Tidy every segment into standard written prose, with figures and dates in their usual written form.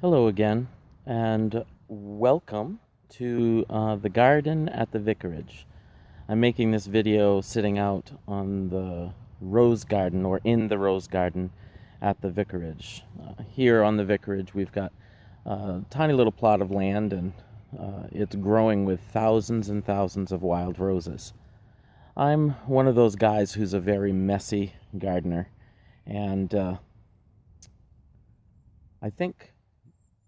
Hello again, and welcome to the garden at the vicarage. I'm making this video sitting out on the rose garden, or in the rose garden at the vicarage. Here on the vicarage we've got a tiny little plot of land, and it's growing with thousands and thousands of wild roses. I'm one of those guys who's a very messy gardener, and I think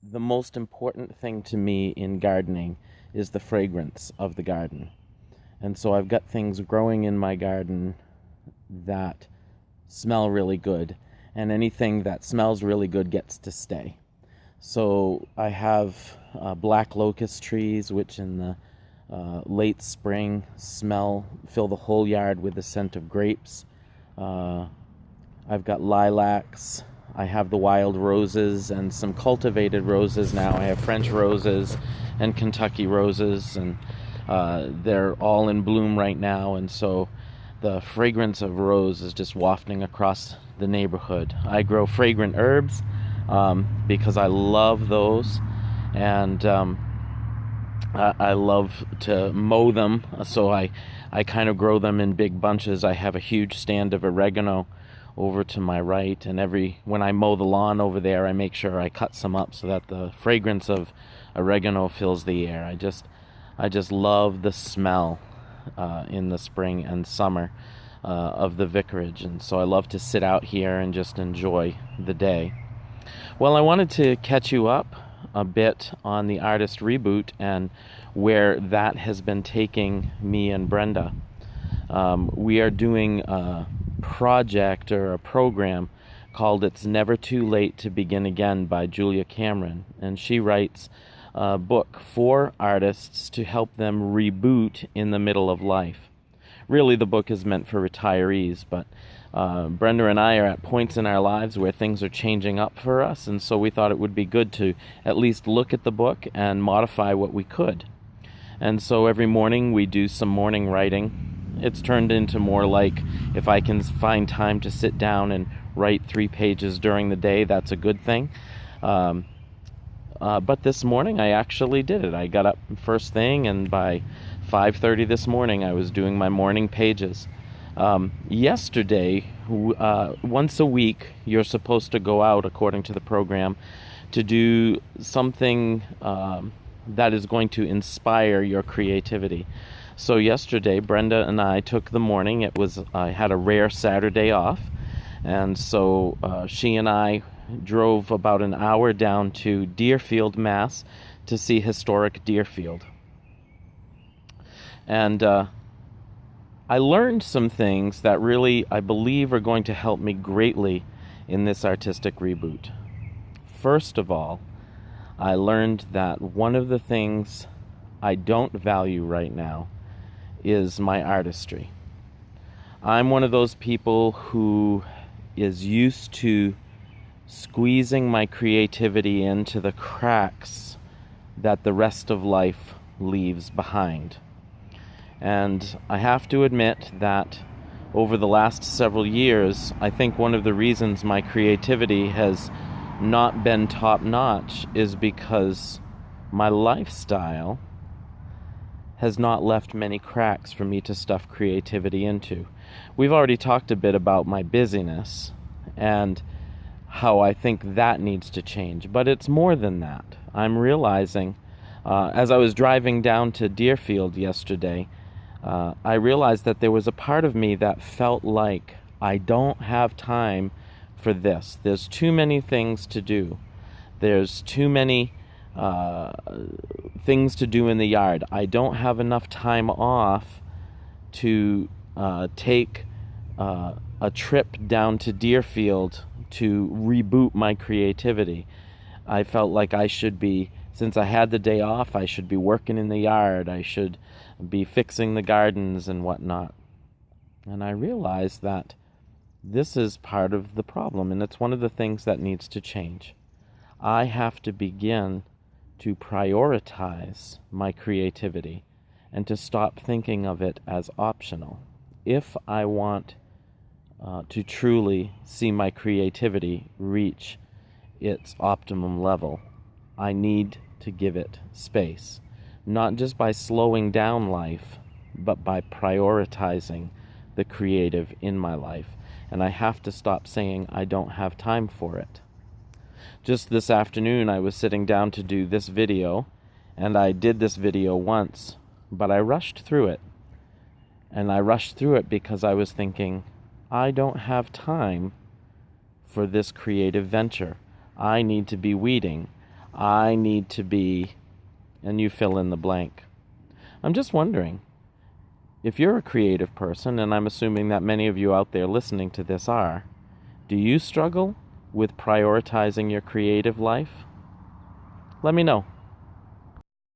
the most important thing to me in gardening is the fragrance of the garden. And so I've got things growing in my garden that smell really good, and anything that smells really good gets to stay. So I have black locust trees, which in the late spring fill the whole yard with the scent of grapes. I've got lilacs. I have the wild roses and some cultivated roses now. I have French roses and Kentucky roses, and they're all in bloom right now, and so the fragrance of rose is just wafting across the neighborhood. I grow fragrant herbs because I love those, and I love to mow them, so I kind of grow them in big bunches. I have a huge stand of oregano over to my right, and when I mow the lawn over there, I make sure I cut some up so that the fragrance of oregano fills the air. I just love the smell in the spring and summer of the vicarage, and so I love to sit out here and just enjoy the day. Well, I wanted to catch you up a bit on the artist reboot and where that has been taking me and Brenda. We are doing a project or a program called It's Never Too Late to Begin Again by Julia Cameron, and she writes a book for artists to help them reboot in the middle of life. Really, the book is meant for retirees, but Brenda and I are at points in our lives where things are changing up for us, and so we thought it would be good to at least look at the book and modify what we could. And so every morning we do some morning writing. It's turned into more like, if I can find time to sit down and write 3 pages during the day, that's a good thing. But this morning I actually did it. I got up first thing, and by 5:30 this morning I was doing my morning pages. Yesterday, once a week, you're supposed to go out, according to the program, to do something that is going to inspire your creativity. So yesterday, Brenda and I took the morning. I had a rare Saturday off, and so she and I drove about an hour down to Deerfield, Mass, to see historic Deerfield. And I learned some things that really, I believe, are going to help me greatly in this artistic reboot. First of all, I learned that one of the things I don't value right now is my artistry. I'm one of those people who is used to squeezing my creativity into the cracks that the rest of life leaves behind. And I have to admit that over the last several years, I think one of the reasons my creativity has not been top-notch is because my lifestyle has not left many cracks for me to stuff creativity into. We've already talked a bit about my busyness and how I think that needs to change, but it's more than that. I'm realizing, as I was driving down to Deerfield yesterday, I realized that there was a part of me that felt like I don't have time for this. There's too many things to do. There's too many things to do in the yard. I don't have enough time off to take a trip down to Deerfield to reboot my creativity. I felt like I should be, since I had the day off, I should be working in the yard. I should be fixing the gardens and whatnot. And I realized that this is part of the problem, and it's one of the things that needs to change. I have to begin to prioritize my creativity and to stop thinking of it as optional. If I want to truly see my creativity reach its optimum level, I need to give it space, not just by slowing down life, but by prioritizing the creative in my life. And I have to stop saying I don't have time for it. Just this afternoon, I was sitting down to do this video, and I did this video once, but I rushed through it. And I rushed through it because I was thinking, I don't have time for this creative venture. I need to be weeding. I need to be, and you fill in the blank. I'm just wondering, if you're a creative person, and I'm assuming that many of you out there listening to this are, do you struggle with prioritizing your creative life? Let me know.